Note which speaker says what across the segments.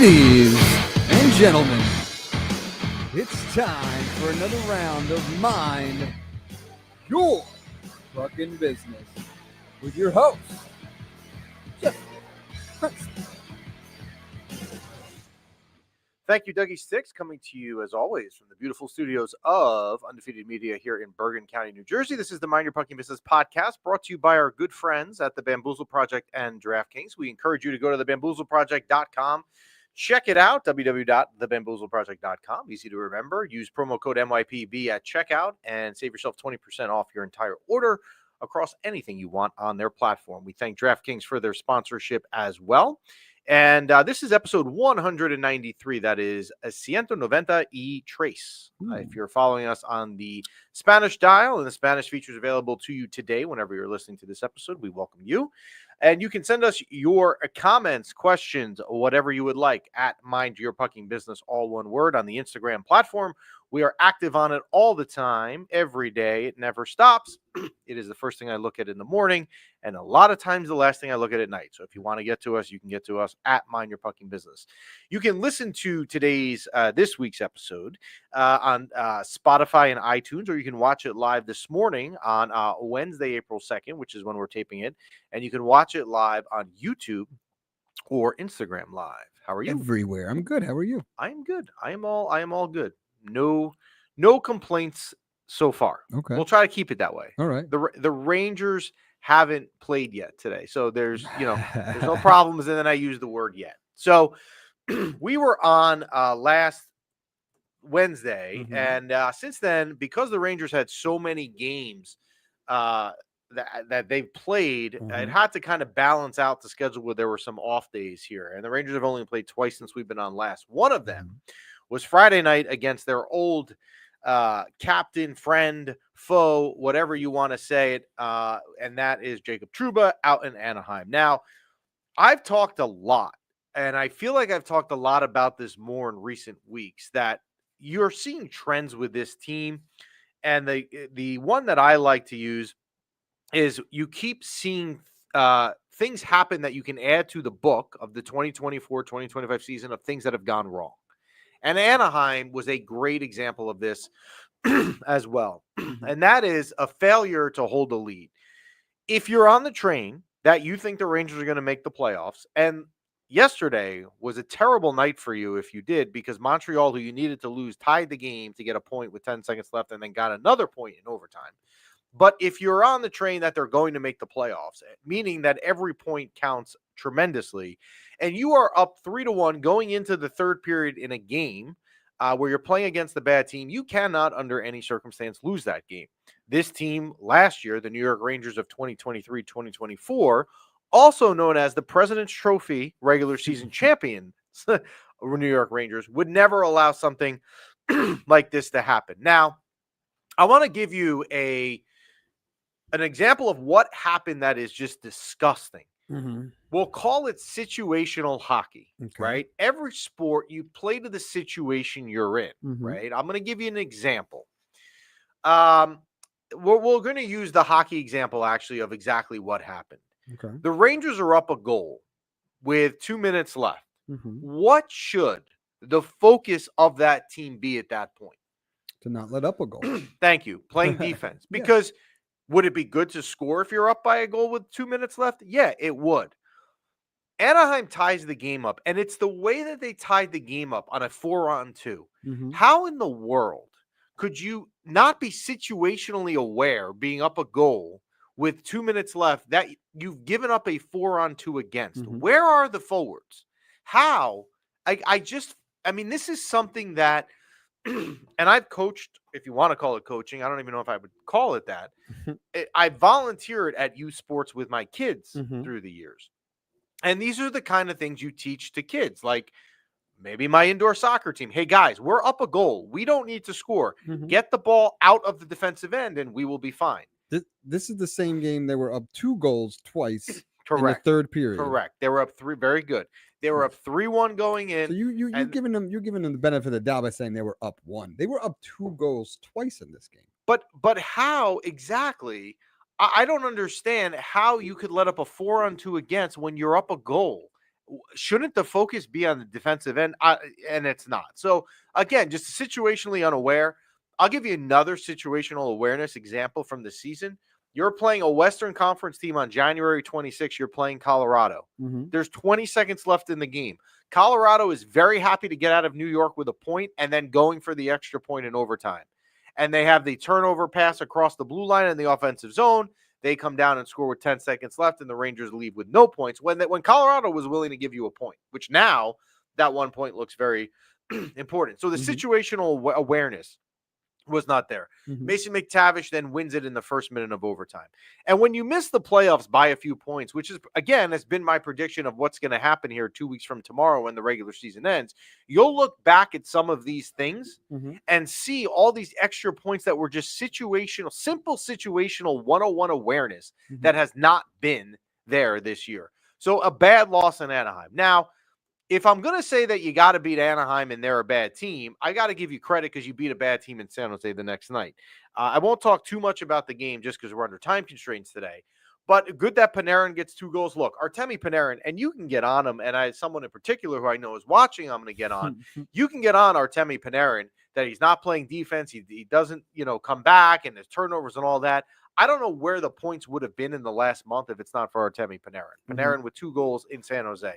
Speaker 1: Ladies and gentlemen, it's time for another round of Mind Your Fucking Business with your host, Jeff Prince.
Speaker 2: Thank you, Dougie Sticks, coming to you, as always, from the beautiful studios of Undefeated Media here in Bergen County, New Jersey. This is the Mind Your Fucking Business podcast, brought to you by our good friends at the Bamboozle Project and DraftKings. We encourage you to go to thebamboozleproject.com. Check it out, www.thebamboozleproject.com. Easy to remember. Use promo code MYPB at checkout and save yourself 20% off your entire order across anything you want on their platform. We thank DraftKings for their sponsorship as well. And this is episode 193. That is 190 y Trace. If you're following us on the Spanish dial, and the Spanish feature is available to you today whenever you're listening to this episode, we welcome you. And you can send us your comments, questions, whatever you would like at Mind Your Fucking Business, all one word, on the Instagram platform. We are active on it all the time, every day. It never stops. It is the first thing I look at in the morning, and a lot of times the last thing I look at night. So if you want to get to us, you can get to us at Mind Your Fucking Business. You can listen to this week's episode on Spotify and iTunes, or you can watch it live this morning on Wednesday, April 2nd, which is when we're taping it. And you can watch it live on YouTube or Instagram Live. How are you?
Speaker 1: Everywhere. I'm good. How are you?
Speaker 2: I am good. I am all good. No complaints so far.
Speaker 1: Okay.
Speaker 2: We'll try to keep it that way.
Speaker 1: All right.
Speaker 2: The Rangers haven't played yet today, so there's no problems. And then I use the word yet. So we were on last Wednesday, and since then, because the Rangers had so many games that they've played, it had to kind of balance out the schedule where there were some off days here. And the Rangers have only played twice since we've been on last. One of them was Friday night against their old captain, friend, foe, whatever you want to say it, and that is Jacob Trouba out in Anaheim. Now, I've talked a lot, and I feel like I've talked a lot about this more in recent weeks, that you're seeing trends with this team, and the one that I like to use is you keep seeing things happen that you can add to the book of the 2024-2025 season of things that have gone wrong. And Anaheim was a great example of this as well. And that is a failure to hold a lead. If you're on the train that you think the Rangers are going to make the playoffs, and yesterday was a terrible night for you if you did, because Montreal, who you needed to lose, tied the game to get a point with 10 seconds left and then got another point in overtime. But if you're on the train that they're going to make the playoffs, meaning that every point counts tremendously, and you are up 3-1 going into the third period in a game where you're playing against the bad team, you cannot under any circumstance lose that game. This team last year, the New York Rangers of 2023-2024, also known as the President's Trophy regular season champions, New York Rangers, would never allow something like this to happen. Now, I want to give you an example of what happened that is just disgusting. We'll call it situational hockey, right? Every sport, you play to the situation you're in, right? I'm going to give you an example. We're going to use the hockey example, actually, of exactly what happened. The Rangers are up a goal with 2 minutes left. What should the focus of that team be at that point?
Speaker 1: To not let up a goal.
Speaker 2: Thank you. Playing defense. Because would it be good to score if you're up by a goal with 2 minutes left? Yeah, it would. Anaheim ties the game up, and it's the way that they tied the game up on a 4-on-2. How in the world could you not be situationally aware, being up a goal with 2 minutes left, that you've given up a 4-on-2 against? Where are the forwards? How? I mean, this is something that, and I've coached, if you want to call it coaching, I don't even know if I would call it that. I volunteered at youth sports with my kids through the years. And these are the kind of things you teach to kids, like maybe my indoor soccer team. Hey, guys, we're up a goal. We don't need to score. Get the ball out of the defensive end, and we will be fine.
Speaker 1: This is the same game. They were up 2 goals twice.
Speaker 2: Correct.
Speaker 1: In the third period.
Speaker 2: Correct. They were up 3. Very good. They were up 3-1 going in.
Speaker 1: So you're giving them the benefit of the doubt by saying they were up 1. They were up 2 goals twice in this game.
Speaker 2: But how exactly? I don't understand how you could let up a 4-on-2 against when you're up a goal. shouldn't the focus be on the defensive end? And it's not. So again, just situationally unaware. I'll give you another situational awareness example from the season. You're playing a Western Conference team on January 26th. You're playing Colorado. There's 20 seconds left in the game. Colorado is very happy to get out of New York with a point and then going for the extra point in overtime. And they have the turnover pass across the blue line in the offensive zone. They come down and score with 10 seconds left, and the Rangers leave with no points when Colorado was willing to give you a point, which now that 1 point looks very important. So the situational awareness was not there. Mason McTavish then wins it in the first minute of overtime. And when you miss the playoffs by a few points, which is, again, has been my prediction of what's going to happen here 2 weeks from tomorrow when the regular season ends, you'll look back at some of these things and see all these extra points that were just situational, simple situational 101 awareness that has not been there this year. So a bad loss in Anaheim. Now, if I'm going to say that you got to beat Anaheim and they're a bad team, I got to give you credit because you beat a bad team in San Jose the next night. I won't talk too much about the game just because we're under time constraints today. But good that Panarin gets 2 goals. Look, Artemi Panarin, and you can get on him, and someone in particular who I know is watching, I'm going to get on. You can get on Artemi Panarin that he's not playing defense. He doesn't, come back, and his turnovers and all that. I don't know where the points would have been in the last month if it's not for Artemi Panarin. Panarin with 2 goals in San Jose.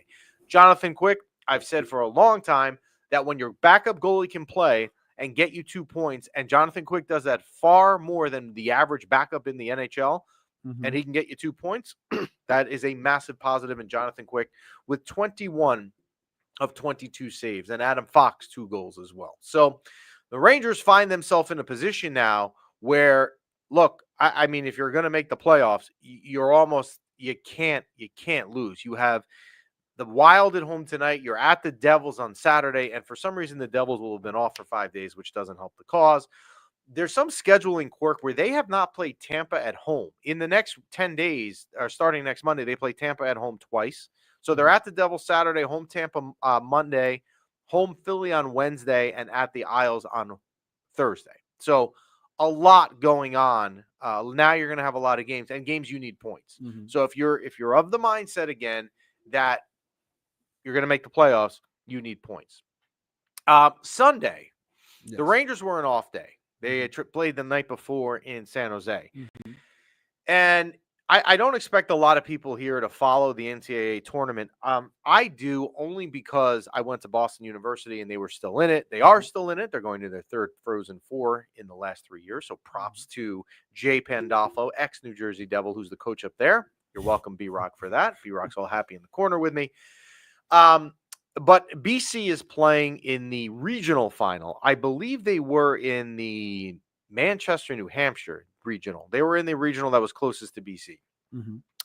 Speaker 2: Jonathan Quick, I've said for a long time that when your backup goalie can play and get you 2 points, and Jonathan Quick does that far more than the average backup in the NHL, and he can get you 2 points, that is a massive positive in Jonathan Quick with 21 of 22 saves, and Adam Fox 2 goals as well. So the Rangers find themselves in a position now where, look, I mean, if you're going to make the playoffs, you can't lose. You have the Wild at home tonight. You're at the Devils on Saturday. And for some reason, the Devils will have been off for 5 days, which doesn't help the cause. There's some scheduling quirk where they have not played Tampa at home. In the next 10 days, or starting next Monday, they play Tampa at home twice. So they're at the Devils Saturday, home Tampa Monday, home Philly on Wednesday, and at the Isles on Thursday. So a lot going on. Now you're going to have a lot of games, and games you need points. So if you're of the mindset again that you're going to make the playoffs, you need points. Sunday, the Rangers were an off day. They had played the night before in San Jose. And I don't expect a lot of people here to follow the NCAA tournament. I do, only because I went to Boston University and they were still in it. They are still in it. They're going to their 3rd Frozen Four in the last 3 years. So props to Jay Pandolfo, ex-New Jersey Devil, who's the coach up there. You're welcome, B-Rock, for that. B-Rock's all happy in the corner with me. But BC is playing in the regional final. I believe they were in the Manchester, New Hampshire regional. They were in the regional that was closest to BC.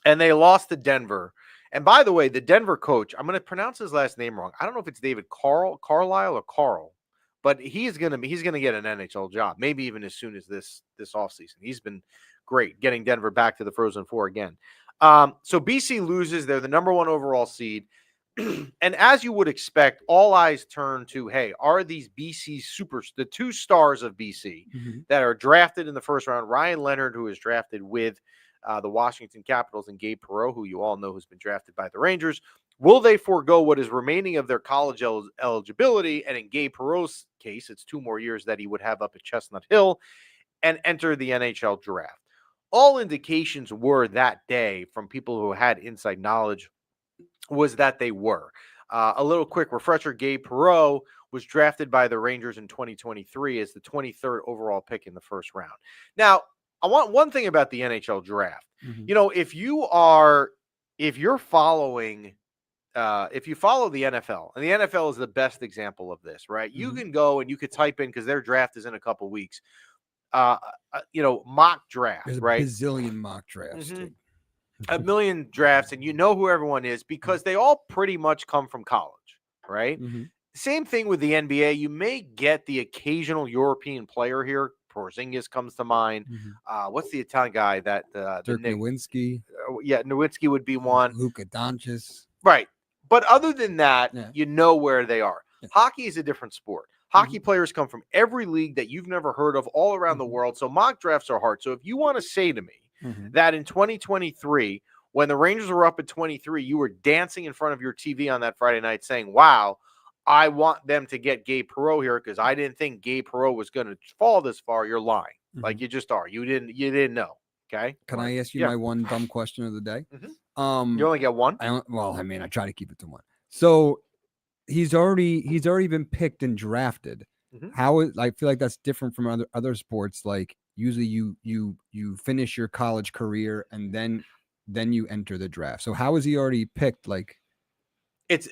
Speaker 2: And they lost to Denver. And by the way, the Denver coach, I'm going to pronounce his last name wrong. I don't know if it's David Carlisle or Carl, but he's going to get an NHL job, maybe even as soon as this offseason. He's been great getting Denver back to the Frozen Four again. So BC loses. They're the number 1 overall seed. And as you would expect, all eyes turn to, hey, are these BC the 2 stars of BC that are drafted in the first round, Ryan Leonard, who is drafted with the Washington Capitals, and Gabe Perreault, who you all know who's been drafted by the Rangers, will they forego what is remaining of their college eligibility? And in Gabe Perreault's case, it's 2 more years that he would have up at Chestnut Hill, and enter the NHL draft. All indications were that day from people who had inside knowledge was that they were. A little quick refresher, Gabe Perreault was drafted by the Rangers in 2023 as the 23rd overall pick in the first round. Now, I want one thing about the NHL draft. If you follow the NFL, and the NFL is the best example of this, right? You can go and you could type in, because their draft is in a couple weeks, mock draft,
Speaker 1: There's
Speaker 2: right?
Speaker 1: a bazillion mock drafts.
Speaker 2: A million drafts, and you know who everyone is because they all pretty much come from college, right? Same thing with the NBA. You may get the occasional European player here. Porzingis comes to mind. What's the Italian guy that
Speaker 1: Dirk Nowitzki?
Speaker 2: Nowitzki would be one.
Speaker 1: Luka Doncic.
Speaker 2: Right. But other than that, you know where they are. Hockey is a different sport. Hockey players come from every league that you've never heard of all around the world. So mock drafts are hard. So if you want to say to me that in 2023, When the Rangers were up at 23, you were dancing in front of your TV on that Friday night saying, wow, I want them to get Gabe Perreault here because I didn't think Gabe Perreault was going to fall this far. You're lying. Like you just are. You didn't know. Okay.
Speaker 1: Can I ask you my one dumb question of the day?
Speaker 2: You only get one?
Speaker 1: I try to keep it to one. So he's already been picked and drafted. How is, I feel like that's different from other sports. Like usually you finish your college career and then you enter the draft. So how is he already picked? Like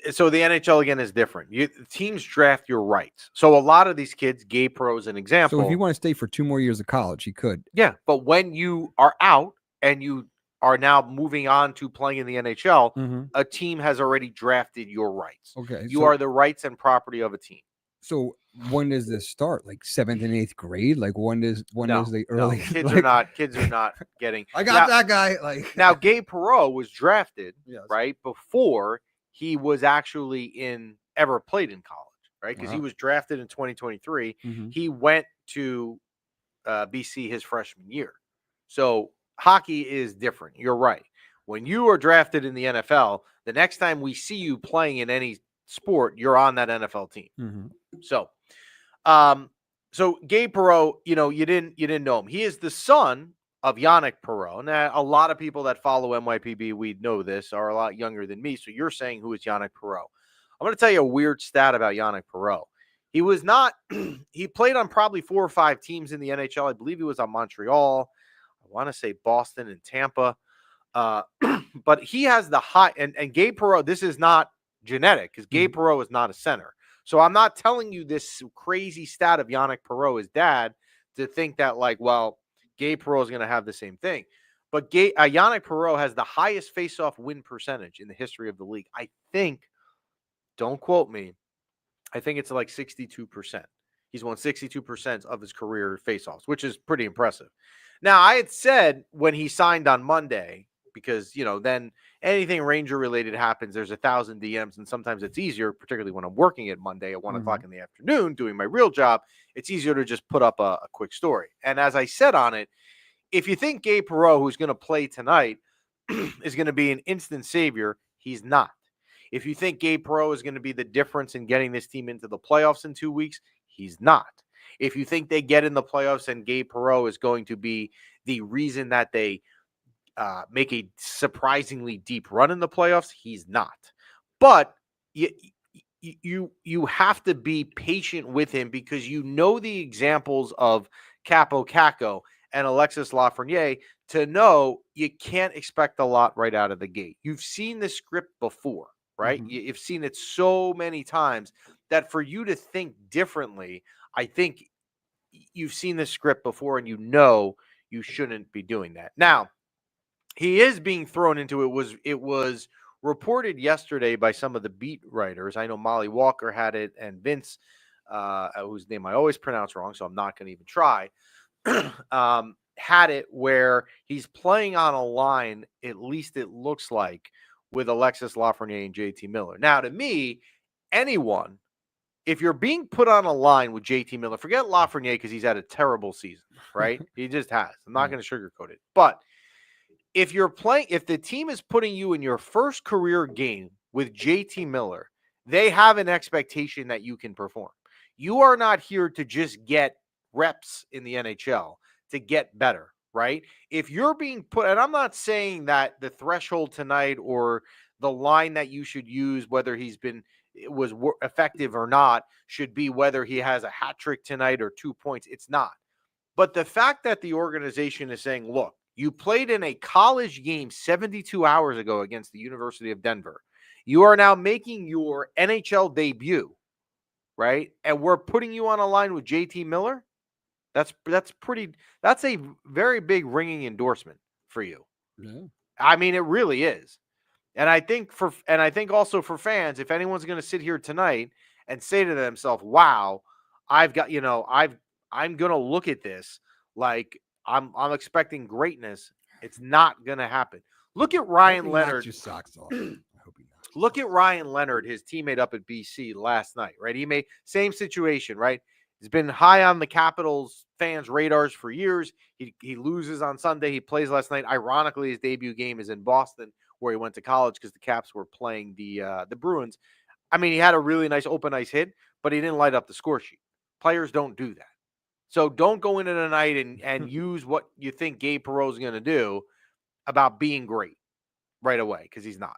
Speaker 2: So the NHL again is different. Teams draft your rights. So a lot of these kids, Gabe Perreault is an example.
Speaker 1: So if you want to stay for 2 more years of college, he could.
Speaker 2: Yeah, but when you are out and you are now moving on to playing in the NHL, a team has already drafted your rights.
Speaker 1: Okay,
Speaker 2: you are the rights and property of a team.
Speaker 1: So when does this start? Like 7th and 8th grade? Like when is the early?
Speaker 2: No, kids are not getting.
Speaker 1: I got that guy. Like
Speaker 2: now, Gabe Perreault was drafted right before he was actually ever played in college, right? Because he was drafted in 2023. He went to BC his freshman year. So hockey is different. You're right. When you are drafted in the NFL, the next time we see you playing in any sport, you're on that NFL team. So, so Gabe Perreault, you didn't know him. He is the son of Yannick Perreault. Now, a lot of people that follow MYPB, we know this, are a lot younger than me. So you're saying, who is Yannick Perreault? I'm going to tell you a weird stat about Yannick Perreault. He was not, he played on probably 4 or 5 teams in the NHL. I believe he was on Montreal. I want to say Boston and Tampa. But he has the high, and Gabe Perreault, this is not genetic because Gabe Perreault is not a center. So I'm not telling you this crazy stat of Yannick Perreault, his dad, to think that like, well, Gabe Perreault is going to have the same thing. But Yannick Perreault has the highest faceoff win percentage in the history of the league. I think, don't quote me, I think it's like 62%. He's won 62% of his career faceoffs, which is pretty impressive. Now, I had said when he signed on Monday, because, then anything Ranger related happens, there's 1,000 DMs, and sometimes it's easier, particularly when I'm working at Monday at 1 o'clock in the afternoon doing my real job. It's easier to just put up a quick story. And as I said on it, if you think Gabe Perreault, who's going to play tonight, is going to be an instant savior, he's not. If you think Gabe Perreault is going to be the difference in getting this team into the playoffs in 2 weeks, he's not. If you think they get in the playoffs and Gabe Perreault is going to be the reason that they make a surprisingly deep run in the playoffs, he's not. But you have to be patient with him because the examples of Capo Caco and Alexis Lafreniere to know you can't expect a lot right out of the gate. You've seen the script before, right? You've seen it so many times that for you to think differently, I think you've seen the script before and you shouldn't be doing that. Now, he is being thrown into it was reported yesterday by some of the beat writers. I know Molly Walker had it and Vince, whose name I always pronounce wrong, so I'm not going to even try, had it where he's playing on a line, at least it looks like, with Alexis Lafreniere and JT Miller. Now, to me, anyone, if you're being put on a line with JT Miller, forget Lafreniere because he's had a terrible season, right? He just has. I'm not going to sugarcoat it. But if the team is putting you in your first career game with JT Miller, they have an expectation that you can perform. You are not here to just get reps in the NHL, to get better, right? If you're being put, and I'm not saying that the threshold tonight or the line that you should use, whether was effective or not, should be whether he has a hat trick tonight or 2 points. It's not. But the fact that the organization is saying, look, you played in a college game 72 hours ago against the University of Denver. You are now making your NHL debut, right? And we're putting you on a line with JT Miller. That's a very big ringing endorsement for you.
Speaker 1: Yeah. I
Speaker 2: mean, it really is. And I think also for fans, if anyone's going to sit here tonight and say to themselves, wow, I'm going to look at this like I'm expecting greatness. It's not going to happen. Look at Ryan Leonard.
Speaker 1: Your socks off. I hope he knocks.
Speaker 2: Look at Ryan Leonard, his teammate up at BC last night, right? He made same situation, right? He's been high on the Capitals fans' radars for years. He loses on Sunday. He plays last night. Ironically, his debut game is in Boston, where he went to college because the Caps were playing the Bruins. I mean, he had a really nice open ice hit, but he didn't light up the score sheet. Players don't do that. So don't go into the night and use what you think Gabe Perreault is going to do about being great right away, because he's not.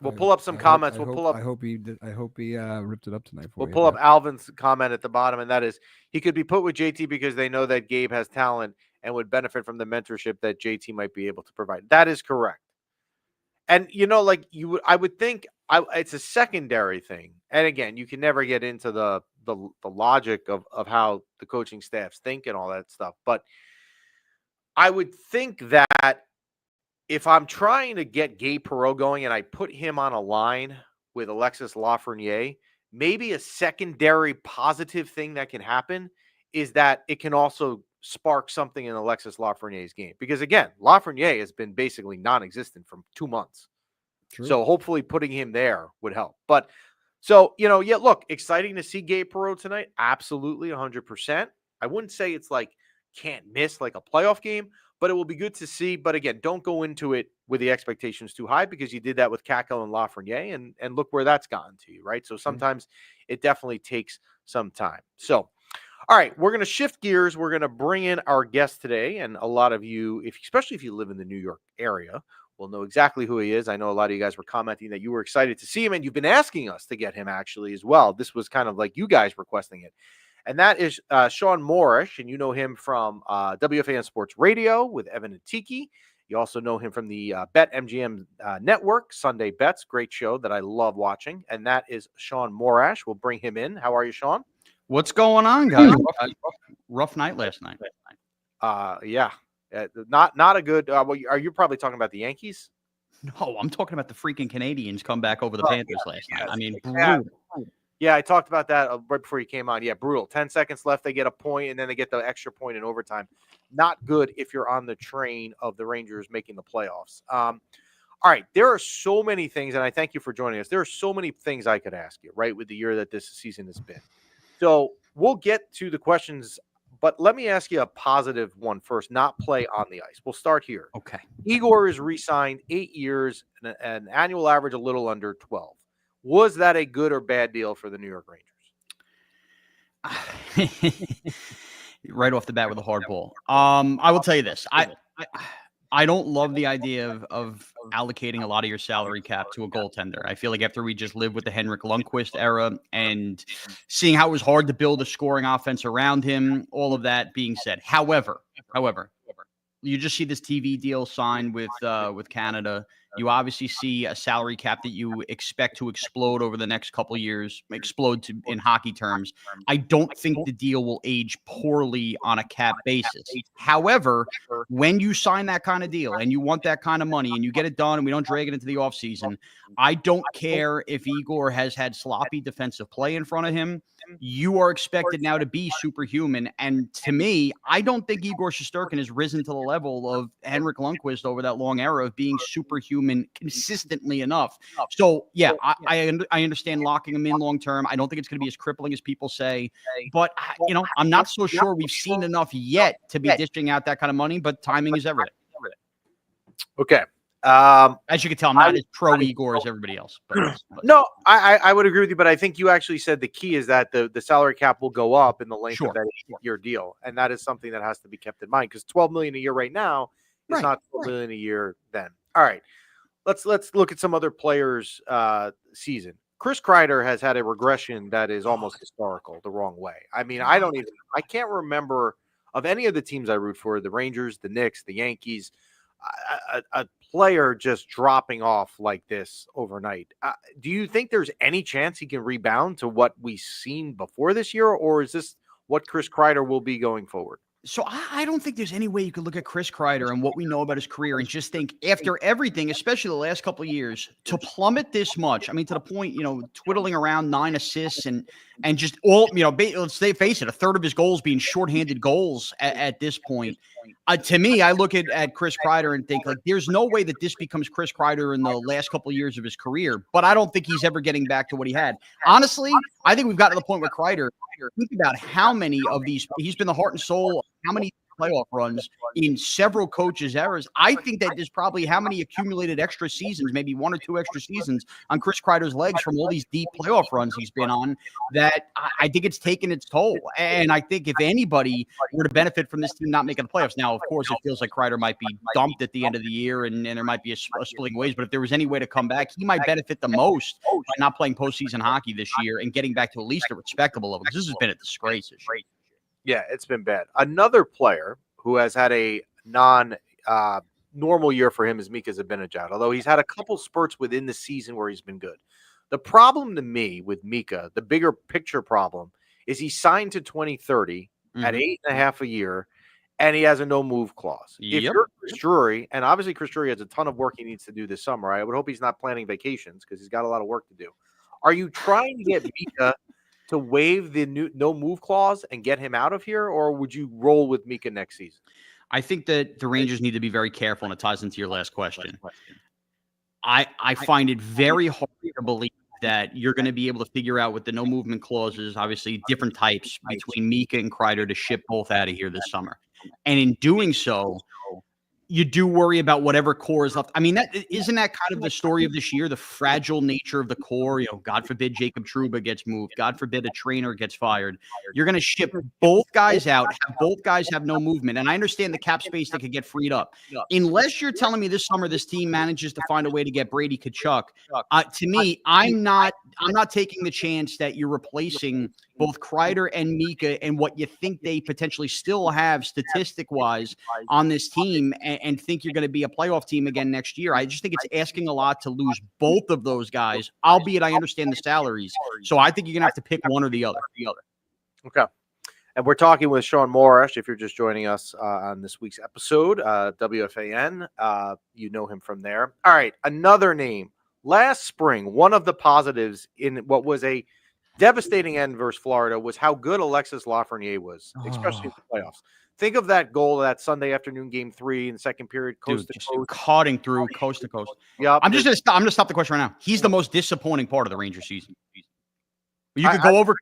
Speaker 2: We'll pull up some comments.
Speaker 1: I hope he ripped it up tonight for you.
Speaker 2: We'll pull up Alvin's comment at the bottom, and that is, he could be put with JT because they know that Gabe has talent and would benefit from the mentorship that JT might be able to provide. That is correct. And, I would think it's a secondary thing. And again, you can never get into the logic of how the coaching staffs think and all that stuff. But I would think that if I'm trying to get Gabe Perreault going and I put him on a line with Alexis Lafreniere, maybe a secondary positive thing that can happen is that it can also spark something in Alexis Lafreniere's game. Because again, Lafreniere has been basically non-existent for 2 months. True. So hopefully putting him there would help. But so, look, exciting to see Gabe Perreault tonight. Absolutely 100%. I wouldn't say it's like can't miss like a playoff game, but it will be good to see. But again, don't go into it with the expectations too high, because you did that with Kakko and Lafreniere, and look where that's gotten to you, right? So sometimes it definitely takes some time. So, all right, we're going to shift gears. We're going to bring in our guest today, and a lot of you, especially if you live in the New York area, will know exactly who he is. I know a lot of you guys were commenting that you were excited to see him, and you've been asking us to get him actually as well. This was kind of like you guys requesting it. And that is Sean Morash, and you know him from WFAN Sports Radio with Evan and Tiki. You also know him from the BetMGM Network, Sunday Bets, great show that I love watching. And that is Sean Morash. We'll bring him in. How are you, Sean?
Speaker 3: What's going on, guys? Rough night last night.
Speaker 2: Yeah. Not a good are you probably talking about the Yankees?
Speaker 3: No, I'm talking about the freaking Canadians come back over the Panthers last night. I mean, brutal.
Speaker 2: Yeah, I talked about that right before you came on. Yeah, brutal. 10 seconds left, they get a point, and then they get the extra point in overtime. Not good if you're on the train of the Rangers making the playoffs. All right, there are so many things, and I thank you for joining us. There are so many things I could ask you, right, with the year that this season has been. So we'll get to the questions, but let me ask you a positive one first, not play on the ice. We'll start here.
Speaker 3: Okay.
Speaker 2: Igor is re-signed 8 years, an annual average a little under 12. Was that a good or bad deal for the New York
Speaker 3: Rangers? Right off the bat with a hard ball. I will tell you this. I don't love the idea of allocating a lot of your salary cap to a goaltender. I feel like after we just lived with the Henrik Lundqvist era and seeing how it was hard to build a scoring offense around him, all of that being said. However, you just see this TV deal signed with Canada. You obviously see a salary cap that you expect to explode over the next couple of years, in hockey terms. I don't think the deal will age poorly on a cap basis. However, when you sign that kind of deal and you want that kind of money and you get it done and we don't drag it into the offseason, I don't care if Igor has had sloppy defensive play in front of him. You are expected now to be superhuman. And to me, I don't think Igor Shesterkin has risen to the level of Henrik Lundqvist over that long era of being superhuman consistently enough. So, yeah, I understand locking him in long term. I don't think it's going to be as crippling as people say. But, I'm not so sure we've seen enough yet to be dishing out that kind of money, but timing is everything.
Speaker 2: Okay.
Speaker 3: As you can tell, I'm not as pro Igor as everybody else. But.
Speaker 2: No, I would agree with you, but I think you actually said the key is that the salary cap will go up in the length of that 8-year deal, and that is something that has to be kept in mind, because $12 million a year right now is not $12 million a year then. All right, let's look at some other players' season. Chris Kreider has had a regression that is almost historical the wrong way. I mean, I can't remember of any of the teams I root for, the Rangers, the Knicks, the Yankees, a player just dropping off like this overnight. Do you think there's any chance he can rebound to what we've seen before this year, or is this what Chris Kreider will be going forward?
Speaker 3: So I don't think there's any way you could look at Chris Kreider and what we know about his career and just think after everything, especially the last couple of years, to plummet this much. I mean, to the point, twiddling around 9 assists and just all, let's face it, a third of his goals being shorthanded goals at this point. To me, I look at Chris Kreider and think, like, there's no way that this becomes Chris Kreider in the last couple of years of his career, but I don't think he's ever getting back to what he had. Honestly, I think we've gotten to the point where Kreider, think about how many of these, he's been the heart and soul of how many playoff runs in several coaches' eras. I think that there's probably how many accumulated extra seasons, maybe 1 or 2 extra seasons on Chris Kreider's legs from all these deep playoff runs he's been on, that I think it's taken its toll. And I think if anybody were to benefit from this team not making the playoffs, now, of course, it feels like Kreider might be dumped at the end of the year and there might be a splitting ways, but if there was any way to come back, he might benefit the most by not playing postseason hockey this year and getting back to at least a respectable level, because this has been a disgrace this year.
Speaker 2: Yeah, it's been bad. Another player who has had a non-normal year for him is Mika Zibanejad, although he's had a couple spurts within the season where he's been good. The problem to me with Mika, the bigger picture problem, is he signed to 2030 at 8.5 a year, and he has a no-move clause. If you're Chris Drury, and obviously Chris Drury has a ton of work he needs to do this summer, I would hope he's not planning vacations because he's got a lot of work to do. Are you trying to get Mika to waive the no move clause and get him out of here, or would you roll with Mika next season?
Speaker 3: I think that the Rangers need to be very careful, and it ties into your last question. I find it very hard to believe that you're going to be able to figure out with the no movement clauses, obviously different types between Mika and Kreider, to ship both out of here this summer. And in doing so, you do worry about whatever core is left. I mean, isn't that kind of the story of this year, the fragile nature of the core? You know, God forbid Jacob Trouba gets moved. God forbid a trainer gets fired. You're going to ship both guys out, have both guys have no movement. And I understand the cap space that could get freed up. Unless you're telling me this summer this team manages to find a way to get Brady Tkachuk, to me, I'm not taking the chance that you're replacing both Kreider and Mika and what you think they potentially still have statistic-wise on this team, and think you're going to be a playoff team again next year. I just think it's asking a lot to lose both of those guys, albeit I understand the salaries. So I think you're going to have to pick one or the other.
Speaker 2: Okay. And we're talking with Sean Morash. If you're just joining us on this week's episode, WFAN, you know him from there. All right, another name. Last spring, one of the positives in what was a devastating end versus Florida was how good Alexis Lafreniere was, especially in the playoffs. Think of that goal, that Sunday afternoon game 3 in the second period, coast to coast,
Speaker 3: cutting through coast to coast.
Speaker 2: Yep.
Speaker 3: I'm going to stop the question right now. He's the most disappointing part of the Rangers season. You could go over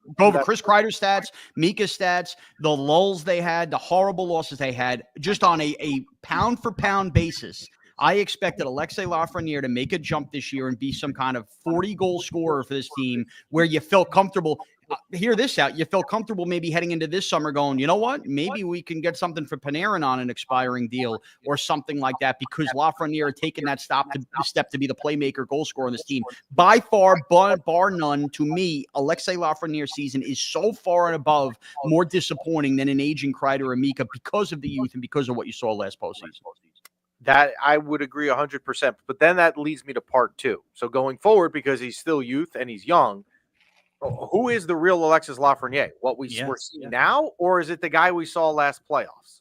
Speaker 3: Chris Kreider's stats, Mika's stats, the lulls they had, the horrible losses they had, just on a pound for pound basis. I expected Alexis Lafreniere to make a jump this year and be some kind of 40-goal scorer for this team where you felt comfortable. Hear this out. You felt comfortable maybe heading into this summer going, you know what? Maybe we can get something for Panarin on an expiring deal or something like that, because Lafreniere had taken that step to be the playmaker, goal scorer on this team. By far, bar none, to me, Alexis Lafreniere's season is so far and above more disappointing than an aging Kreider or Mika because of the youth and because of what you saw last postseason.
Speaker 2: That I would agree 100%. But then that leads me to part 2. So going forward, because he's still youth and he's young, who is the real Alexis Lafreniere? What we're seeing now, or is it the guy we saw last playoffs?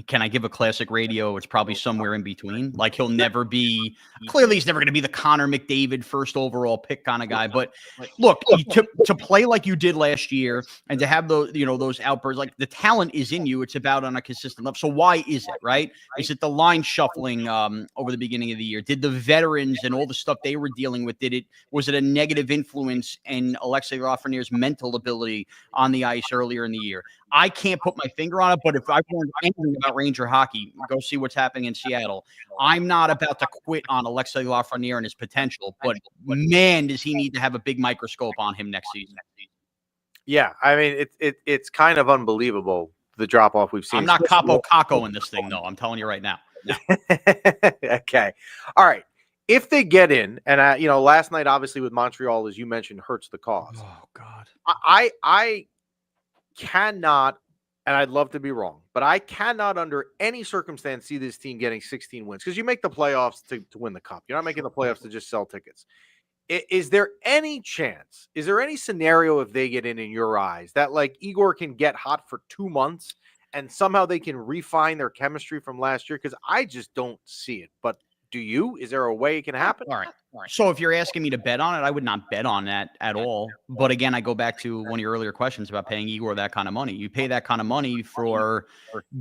Speaker 3: Can I give a classic radio? It's probably somewhere in between. Like, he'll never be, clearly he's never going to be the Connor McDavid first overall pick kind of guy. But look, to play like you did last year and to have those, those outbursts, like, the talent is in you. It's about on a consistent level. So why is it, right? Is it the line shuffling over the beginning of the year? Did the veterans and all the stuff they were dealing with, was it a negative influence in Alexis Lafreniere's mental ability on the ice earlier in the year? I can't put my finger on it, but if I've learned anything about Ranger hockey, go see what's happening in Seattle. I'm not about to quit on Alexis Lafreniere and his potential, but man, does he need to have a big microscope on him next season. Yeah,
Speaker 2: I mean, it's kind of unbelievable, the drop-off we've seen.
Speaker 3: I'm not capo in this thing, though. I'm telling you right now. No.
Speaker 2: Okay. All right. If they get in, and last night, obviously, with Montreal, as you mentioned, hurts the cause.
Speaker 3: Oh, God.
Speaker 2: I cannot, and I'd love to be wrong, but I cannot under any circumstance see this team getting 16 wins, because you make the playoffs to win the cup. You're not making the playoffs to just sell tickets. Is there any chance, is there any scenario, if they get in your eyes, that like Igor can get hot for 2 months and somehow they can refine their chemistry from last year? Because I just don't see it. But Do you? Is there a way it can happen?
Speaker 3: All right. So if you're asking me to bet on it, I would not bet on that at all. But again, I go back to one of your earlier questions about paying Igor that kind of money. You pay that kind of money for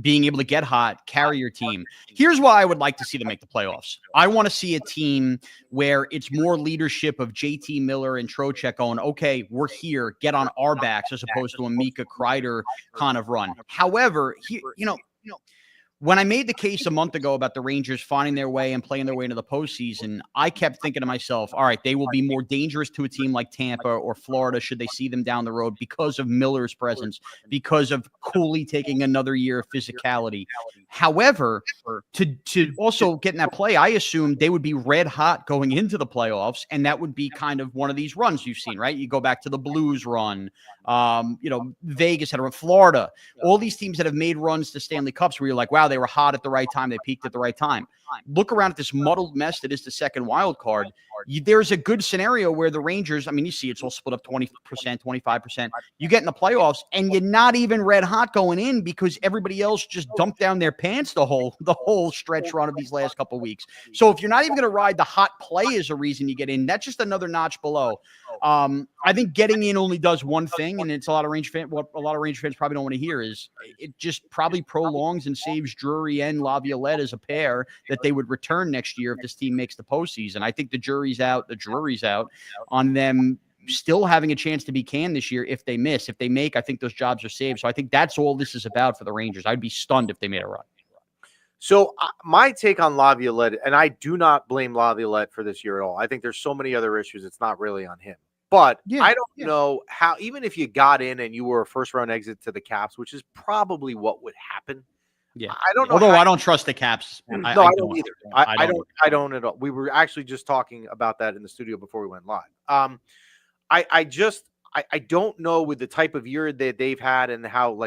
Speaker 3: being able to get hot, carry your team. Here's why I would like to see them make the playoffs. I want to see a team where it's more leadership of JT Miller and Trocheck going, okay, we're here, get on our backs, as opposed to a Mika Kreider kind of run. However, when I made the case a month ago about the Rangers finding their way and playing their way into the postseason, I kept thinking to myself, all right, they will be more dangerous to a team like Tampa or Florida should they see them down the road because of Miller's presence, because of Cooley taking another year of physicality. However, to also get in that play, I assumed they would be red hot going into the playoffs, and that would be kind of one of these runs you've seen, right? You go back to the Blues run, Vegas had a run, Florida, all these teams that have made runs to Stanley Cups where you're like, wow, they were hot at the right time. They peaked at the right time. Look around at this muddled mess that is the second wild card. There's a good scenario where the Rangers, I mean, you see it's all split up 20%, 25%. You get in the playoffs and you're not even red hot going in because everybody else just dumped down their pants the whole stretch run of these last couple of weeks. So if you're not even going to ride the hot play as a reason you get in, that's just another notch below. I think getting in only does one thing, and it's what a lot of Ranger fans probably don't want to hear is it just probably prolongs and saves Drury and Laviolette as a pair that they would return next year if this team makes the postseason. I think the jury's out on them still having a chance to be canned this year if they miss. If they make, I think those jobs are saved. So I think that's all this is about for the Rangers. I'd be stunned if they made a run.
Speaker 2: So my take on Laviolette, and I do not blame Laviolette for this year at all. I think there's so many other issues. It's not really on him. But I don't know how, even if you got in and you were a first-round exit to the Caps, which is probably what would happen.
Speaker 3: Yeah,
Speaker 2: I don't know.
Speaker 3: Although I don't trust the Caps.
Speaker 2: I don't either. I don't at all. We were actually just talking about that in the studio before we went live. I don't know with the type of year that they've had and how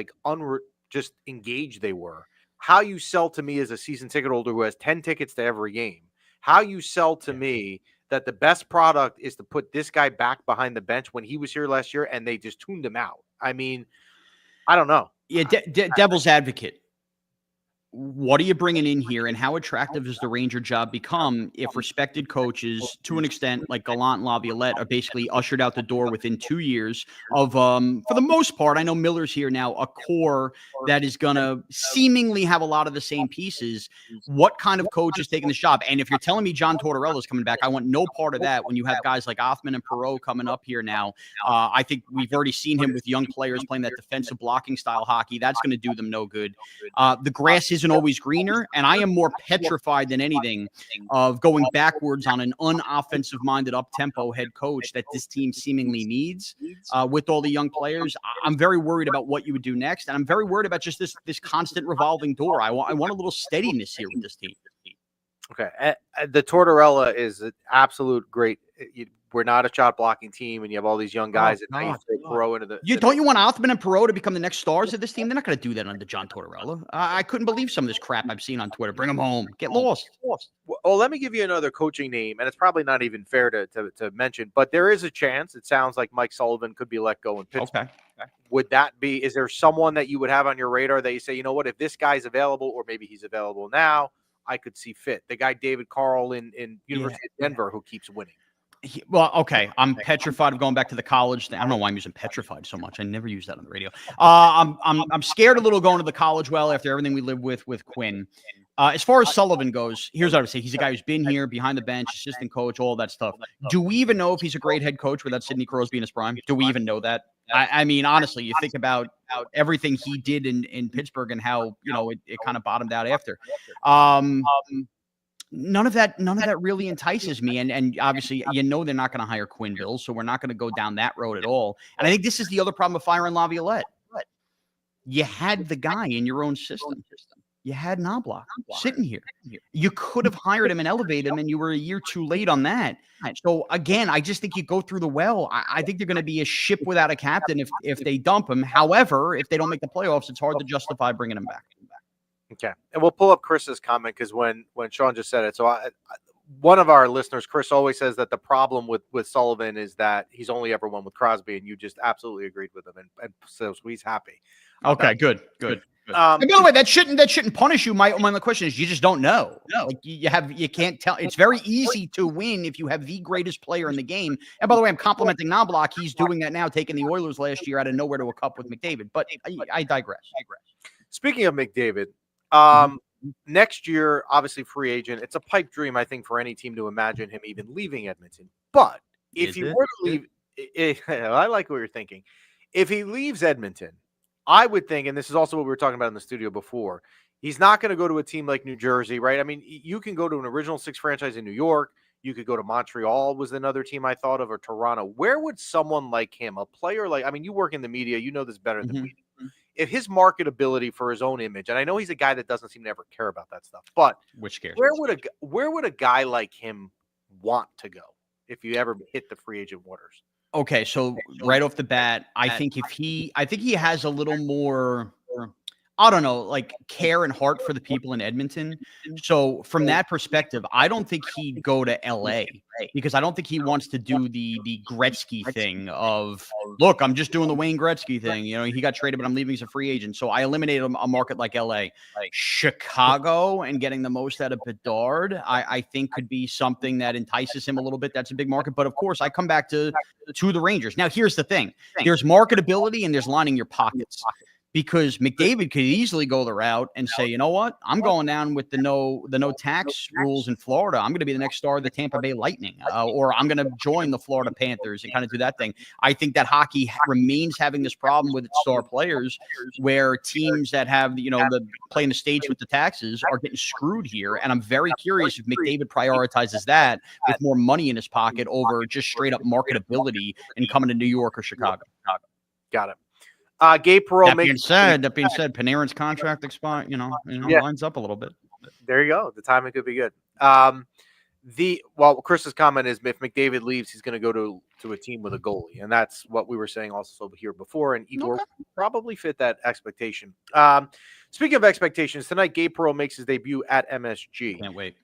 Speaker 2: just engaged they were. How you sell to me as a season ticket holder who has 10 tickets to every game. How you sell to me that the best product is to put this guy back behind the bench when he was here last year and they just tuned him out. I mean, I don't know.
Speaker 3: Yeah, devil's advocate. What are you bringing in here, and how attractive does the Ranger job become if respected coaches, to an extent, like Gallant and Laviolette, are basically ushered out the door within 2 years of, for the most part, I know Miller's here now, a core that is going to seemingly have a lot of the same pieces. What kind of coach is taking this job? And if you're telling me John Tortorella is coming back, I want no part of that when you have guys like Othman and Perreault coming up here now. I think we've already seen him with young players playing that defensive blocking style hockey. That's going to do them no good. The grass isn't always greener, and I am more petrified than anything of going backwards on an unoffensive minded up-tempo head coach that this team seemingly needs with all the young players. I'm very worried about what you would do next, and I'm very worried about just this constant revolving door. I want a little steadiness here with this team.
Speaker 2: Okay. The Tortorella is an absolute great. We're not a shot blocking team, and you have all these young guys that throw into the.
Speaker 3: Don't you want Othman and Perreault to become the next stars of this team? They're not going to do that under John Tortorella. I couldn't believe some of this crap I've seen on Twitter. Bring them home. Get lost.
Speaker 2: Well, let me give you another coaching name, and it's probably not even fair to mention, but there is a chance. It sounds like Mike Sullivan could be let go in Pittsburgh. Okay. Would that be? Is there someone that you would have on your radar that you say, you know what, if this guy's available, or maybe he's available now, I could see fit? The guy David Carl in University of Denver who keeps winning.
Speaker 3: Well, okay. I'm petrified of going back to the college thing. I don't know why I'm using petrified so much. I never use that on the radio. I'm scared a little going to the college well after everything we live with Quinn. As far as Sullivan goes, here's what I would say. He's a guy who's been here, behind the bench, assistant coach, all that stuff. Do we even know if he's a great head coach without Sidney Crosby in his prime? Do we even know that? I mean, honestly, you think about everything he did in Pittsburgh and how, it kind of bottomed out after. None of that really entices me. And obviously, they're not going to hire Quinn Bill, so we're not going to go down that road at all. And I think this is the other problem of firing Laviolette. You had the guy in your own system. You had Knobloch sitting here. You could have hired him and elevated him, and you were a year too late on that. So, again, I just think you go through the well. I think they're going to be a ship without a captain if they dump him. However, if they don't make the playoffs, it's hard to justify bringing him back.
Speaker 2: Okay, and we'll pull up Chris's comment because when Sean just said it. So one of our listeners, Chris, always says that the problem with Sullivan is that he's only ever won with Crosby, and you just absolutely agreed with him, and so he's happy.
Speaker 3: Okay, good. And by the way, that shouldn't punish you. My only question is you just don't know. Like you can't tell. It's very easy to win if you have the greatest player in the game. And by the way, I'm complimenting non-block. He's doing that now, taking the Oilers last year out of nowhere to a cup with McDavid. But I digress.
Speaker 2: Speaking of McDavid, next year, obviously free agent. It's a pipe dream, I think, for any team to imagine him even leaving Edmonton. But if he were to leave, I like what you're thinking. If he leaves Edmonton, I would think, and this is also what we were talking about in the studio before, he's not going to go to a team like New Jersey, right? I mean, you can go to an original six franchise in New York. You could go to Montreal was another team I thought of, or Toronto. Where would someone like him, a player like, I mean, you work in the media, you know this better than we do. If his marketability for his own image, and I know he's a guy that doesn't seem to ever care about that stuff, but where would a guy like him want to go if you ever hit the free agent waters?
Speaker 3: Okay, so right off the bat, I think he has a little more, I don't know, like care and heart for the people in Edmonton. So from that perspective, I don't think he'd go to LA because I don't think he wants to do the Gretzky thing of, look, I'm just doing the Wayne Gretzky thing. You know, he got traded, but I'm leaving as a free agent. So I eliminated a market like LA. Chicago and getting the most out of Bedard, I think could be something that entices him a little bit. That's a big market. But of course, I come back to the Rangers. Now, here's the thing. There's marketability and there's lining your pockets. Because McDavid could easily go the route and say, you know what, I'm going down with the no tax rules in Florida. I'm going to be the next star of the Tampa Bay Lightning, or I'm going to join the Florida Panthers and kind of do that thing. I think that hockey remains having this problem with its star players, where teams that have the playing the states with the taxes are getting screwed here. And I'm very curious if McDavid prioritizes that with more money in his pocket over just straight up marketability and coming to New York or Chicago.
Speaker 2: Got it. Gabe Perreault.
Speaker 3: That being said, Panarin's contract expired. Lines up a little bit.
Speaker 2: There you go. The timing could be good. Chris's comment is if McDavid leaves, he's going to go to a team with a goalie, and that's what we were saying also here before. And Igor probably fit that expectation. Speaking of expectations, tonight Gabe Perreault makes his debut at MSG.
Speaker 3: Can't wait.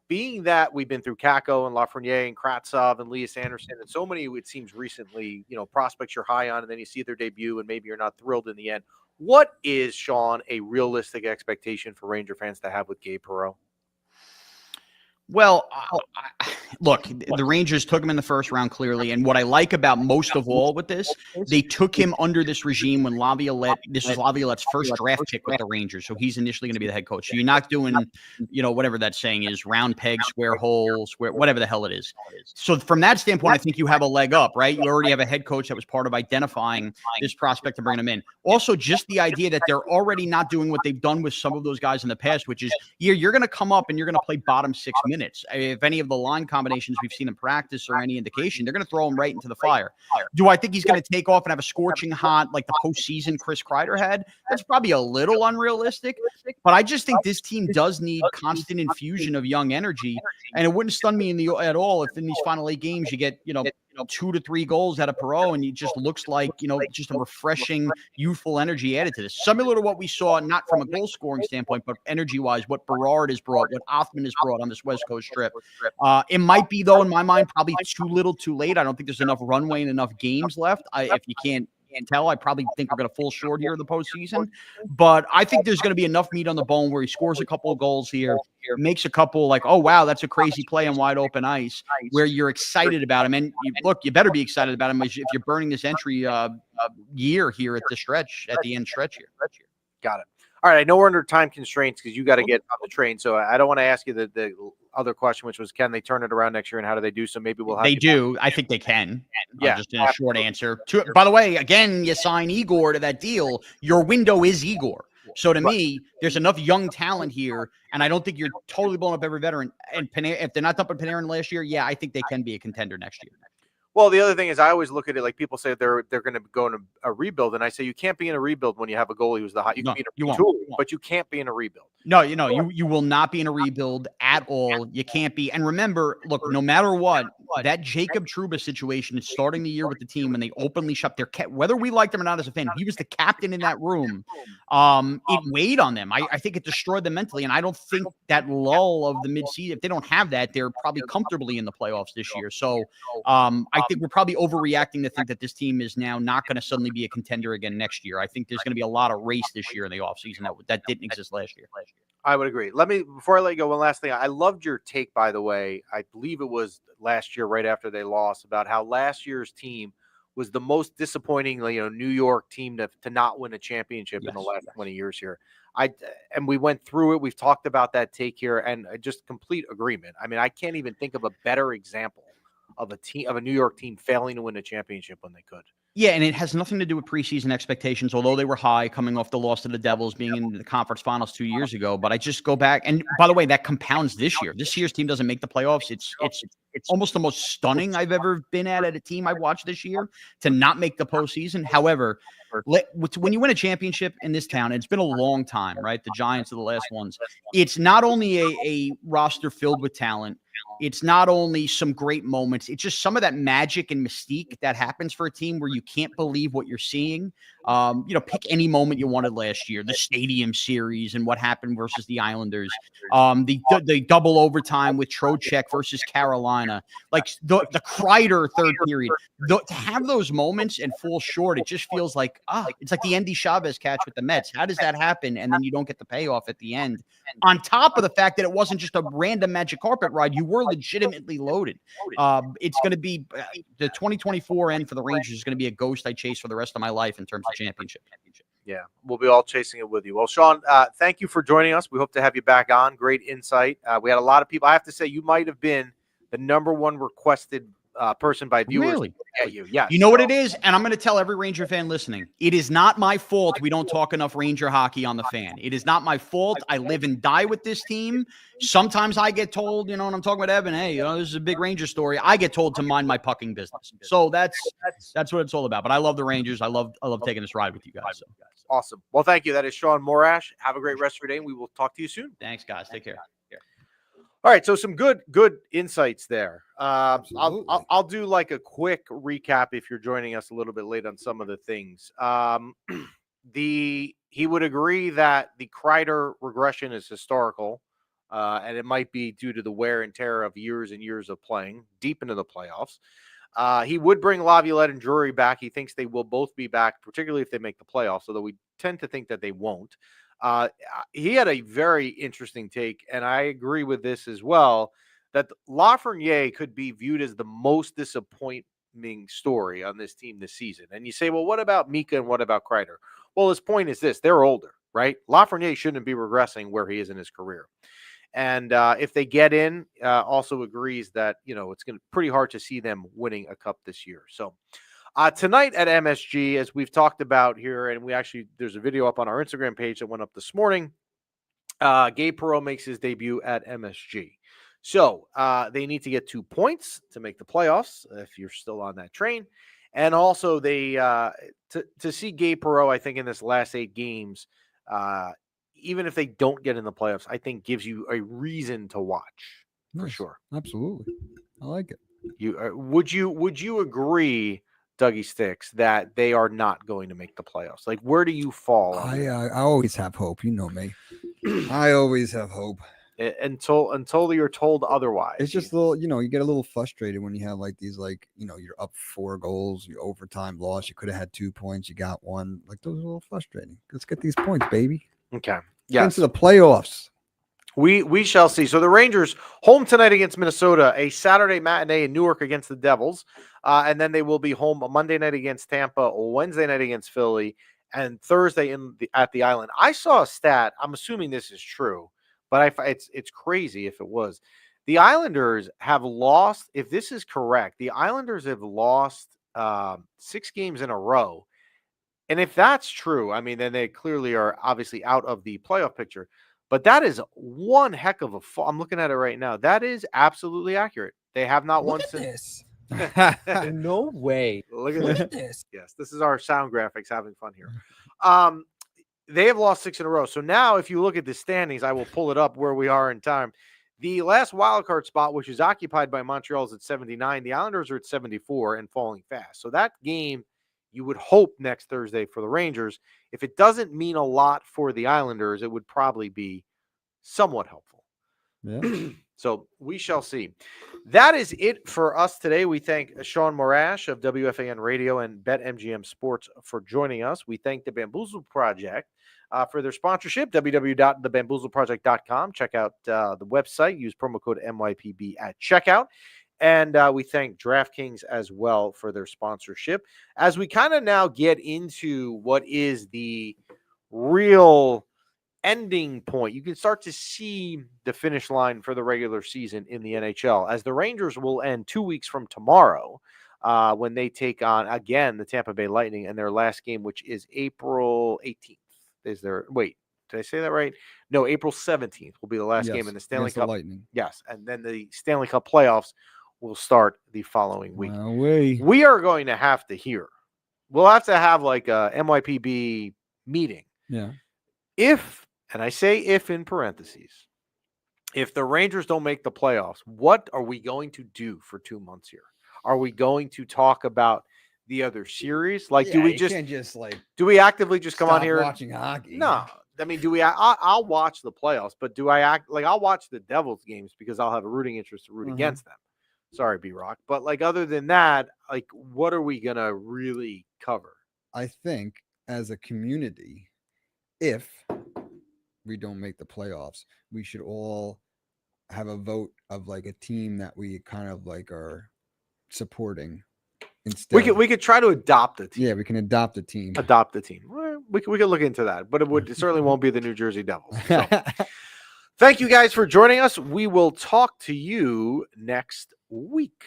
Speaker 2: Being that we've been through Kakko and Lafreniere and Kravtsov and Elias Anderson and so many, it seems recently, prospects you're high on, and then you see their debut and maybe you're not thrilled in the end. What is, Sean, a realistic expectation for Ranger fans to have with Gabe Perreault?
Speaker 3: Well, look, the Rangers took him in the first round clearly, and what I like about most of all with this, they took him under this regime when this was Laviolette's first draft pick with the Rangers, so he's initially going to be the head coach. So you're not doing, whatever that saying is, round peg, square hole, whatever the hell it is. So from that standpoint, I think you have a leg up, right? You already have a head coach that was part of identifying this prospect and bringing him in. Also, just the idea that they're already not doing what they've done with some of those guys in the past, which is, you're going to come up and you're going to play bottom 6 minutes. If any of the line combinations we've seen in practice or any indication, they're going to throw him right into the fire. Do I think he's going to take off and have a scorching hot like the postseason Chris Kreider had? That's probably a little unrealistic, but I just think this team does need constant infusion of young energy, and it wouldn't stun me at all if in these final 8 games you get 2 to 3 goals out of Perreault, and he just looks like, just a refreshing, youthful energy added to this. Similar to what we saw, not from a goal scoring standpoint, but energy-wise, what Berard has brought, what Othman has brought on this West Coast trip. It might be, though, in my mind, probably too little too late. I don't think there's enough runway and enough games left. If you can't tell, I probably think we're going to fall short here in the postseason. But I think there's going to be enough meat on the bone where he scores a couple of goals here, makes a couple like, oh, wow, that's a crazy play on wide open ice, where you're excited about him. And you better be excited about him if you're burning this entry year here at the end stretch here.
Speaker 2: Got it. All right, I know we're under time constraints because you got to get on the train, so I don't want to ask you the other question, which was, can they turn it around next year, and how do they do so? Maybe we'll have.
Speaker 3: They do. I think they can.
Speaker 2: Yeah.
Speaker 3: Just in a short answer. By the way, again, you sign Igor to that deal. Your window is Igor. So to me, there's enough young talent here, and I don't think you're totally blowing up every veteran. And if they're not dumping Panarin last year, yeah, I think they can be a contender next year.
Speaker 2: Well, the other thing is, I always look at it like people say they're going to go in a rebuild, and I say you can't be in a rebuild when you have a goalie who's the hot. You can be in a retool, but you can't be in a rebuild.
Speaker 3: No, you will not be in a rebuild at all. You can't be. And remember, look, no matter what, that Jacob Trouba situation is starting the year with the team when they openly shut their whether we liked him or not as a fan, he was the captain in that room. It weighed on them. I think it destroyed them mentally, and I don't think that lull of the midseason, if they don't have that, they're probably comfortably in the playoffs this year. So I think we're probably overreacting to think that this team is now not going to suddenly be a contender again next year. I think there's going to be a lot of race this year in the offseason that didn't exist last year.
Speaker 2: I would agree. Before I let you go, one last thing. I loved your take, by the way. I believe it was last year, right after they lost, about how last year's team was the most disappointing, New York team to not win a championship in the last 20 years here. And we went through it. We've talked about that take here, and just complete agreement. I mean, I can't even think of a better example of a New York team failing to win a championship when they could.
Speaker 3: Yeah, and it has nothing to do with preseason expectations, although they were high coming off the loss to the Devils, being in the conference finals 2 years ago. But I just go back, and by the way, that compounds this year. This year's team doesn't make the playoffs. It's almost the most stunning I've ever been at a team I've watched this year to not make the postseason. However, when you win a championship in this town, and it's been a long time, right? The Giants are the last ones. It's not only a roster filled with talent. It's not only some great moments. It's just some of that magic and mystique that happens for a team where you can't believe what you're seeing. Pick any moment you wanted last year, the Stadium Series and what happened versus the Islanders, the double overtime with Trocheck versus Carolina, like the Kreider third period. To have those moments and fall short, it just feels like it's like the Andy Chavez catch with the Mets. How does that happen? And then you don't get the payoff at the end. On top of the fact that it wasn't just a random magic carpet ride, you were legitimately loaded. It's going to be the 2024 end for the Rangers is going to be a ghost I chase for the rest of my life in terms of championship.
Speaker 2: Yeah, we'll be all chasing it with you. Well, Sean, thank you for joining us. We hope to have you back on. Great insight. We had a lot of people. I have to say, you might have been the number one requested person by viewers.
Speaker 3: Really?
Speaker 2: At you. Yes.
Speaker 3: You know what it is? And I'm going to tell every Ranger fan listening, it is not my fault we don't talk enough Ranger hockey on the fan. It is not my fault. I live and die with this team. Sometimes I get told, when I'm talking about Evan, hey, this is a big Ranger story. I get told to mind my pucking business. So that's what it's all about. But I love the Rangers. I love taking this ride with you guys. So.
Speaker 2: Awesome. Well, thank you. That is Sean Morash. Have a great rest of your day, and we will talk to you soon.
Speaker 3: Thanks, guys. Take care.
Speaker 2: All right, so some good insights there. I'll do like a quick recap if you're joining us a little bit late on some of the things. He would agree that the Kreider regression is historical, and it might be due to the wear and tear of years and years of playing deep into the playoffs. He would bring Laviolette and Drury back. He thinks they will both be back, particularly if they make the playoffs, although we tend to think that they won't. He had a very interesting take, and I agree with this as well, that Lafreniere could be viewed as the most disappointing story on this team this season. And you say, well, what about Mika and what about Kreider? Well, his point is this. They're older, right? Lafreniere shouldn't be regressing where he is in his career. And if they get in, also agrees that, it's going to be pretty hard to see them winning a cup this year. So tonight at MSG, as we've talked about here, and there's a video up on our Instagram page that went up this morning. Gabe Perreault makes his debut at MSG. So they need to get 2 points to make the playoffs if you're still on that train. And also they to see Gabe Perreault, I think in this last 8 games, even if they don't get in the playoffs, I think gives you a reason to watch for sure.
Speaker 1: Absolutely. I like it.
Speaker 2: Would you agree, Dougie Sticks, that they are not going to make the playoffs? Like, where do you fall?
Speaker 1: I always have hope. You know me. I always have hope.
Speaker 2: Until you're told otherwise.
Speaker 1: It's just a little, you get a little frustrated when you have like these, you're up 4 goals, your overtime loss. You could have had 2 points. You got 1. Like, those are a little frustrating. Let's get these points, baby.
Speaker 2: Okay. Yeah.
Speaker 1: Into the playoffs.
Speaker 2: We shall see. So the Rangers home tonight against Minnesota, a Saturday matinee in Newark against the Devils. And then they will be home a Monday night against Tampa, Wednesday night against Philly, and Thursday at the Island. I saw a stat. I'm assuming this is true, but it's crazy if it was. The Islanders have lost, if this is correct, the Islanders have lost 6 games in a row. And if that's true, I mean, then they clearly are obviously out of the playoff picture. But that is one heck of a fall. I'm looking at it right now. That is absolutely accurate. They have not won since.
Speaker 4: No way.
Speaker 2: Look at this. Yes, this is our sound graphics having fun here. They have lost 6 in a row. So now if you look at the standings, I will pull it up where we are in time. The last wild card spot, which is occupied by Montreal, is at 79. The Islanders are at 74 and falling fast. So that game, you would hope next Thursday for the Rangers. If it doesn't mean a lot for the Islanders, it would probably be somewhat helpful.
Speaker 1: Yeah.
Speaker 2: So we shall see. That is it for us today. We thank Sean Morash of WFAN Radio and BetMGM Sports for joining us. We thank the Bamboozle Project for their sponsorship, www.thebamboozleproject.com. Check out the website. Use promo code MYPB at checkout. And we thank DraftKings as well for their sponsorship. As we kind of now get into what is the real ending point, you can start to see the finish line for the regular season in the NHL, as the Rangers will end 2 weeks from tomorrow when they take on, again, the Tampa Bay Lightning in their last game, which is April 18th. Wait, did I say that right? No, April 17th will be the last game in the Stanley Cup.
Speaker 1: Lightning.
Speaker 2: Yes, and then the Stanley Cup playoffs will start the following week.
Speaker 1: Away.
Speaker 2: We are going to have to hear. We'll have to have like a MYPB meeting.
Speaker 1: Yeah.
Speaker 2: If, and I say if in parentheses, if the Rangers don't make the playoffs, what are we going to do for 2 months here? Are we going to talk about the other series? Like, do we
Speaker 1: can't just like
Speaker 2: do we actively just come on here
Speaker 1: watching hockey?
Speaker 2: No. I mean, I'll watch the playoffs, but do I act like I'll watch the Devils games because I'll have a rooting interest to root against them. Sorry, B-Rock. But like, other than that, like, what are we going to really cover?
Speaker 1: I think as a community, if we don't make the playoffs, we should all have a vote of like a team that we kind of like are supporting. Instead,
Speaker 2: We could try to adopt a team.
Speaker 1: Yeah, we can adopt a team.
Speaker 2: Adopt a team. Well, we could look into that, but it certainly won't be the New Jersey Devils. So, thank you guys for joining us. We will talk to you next week.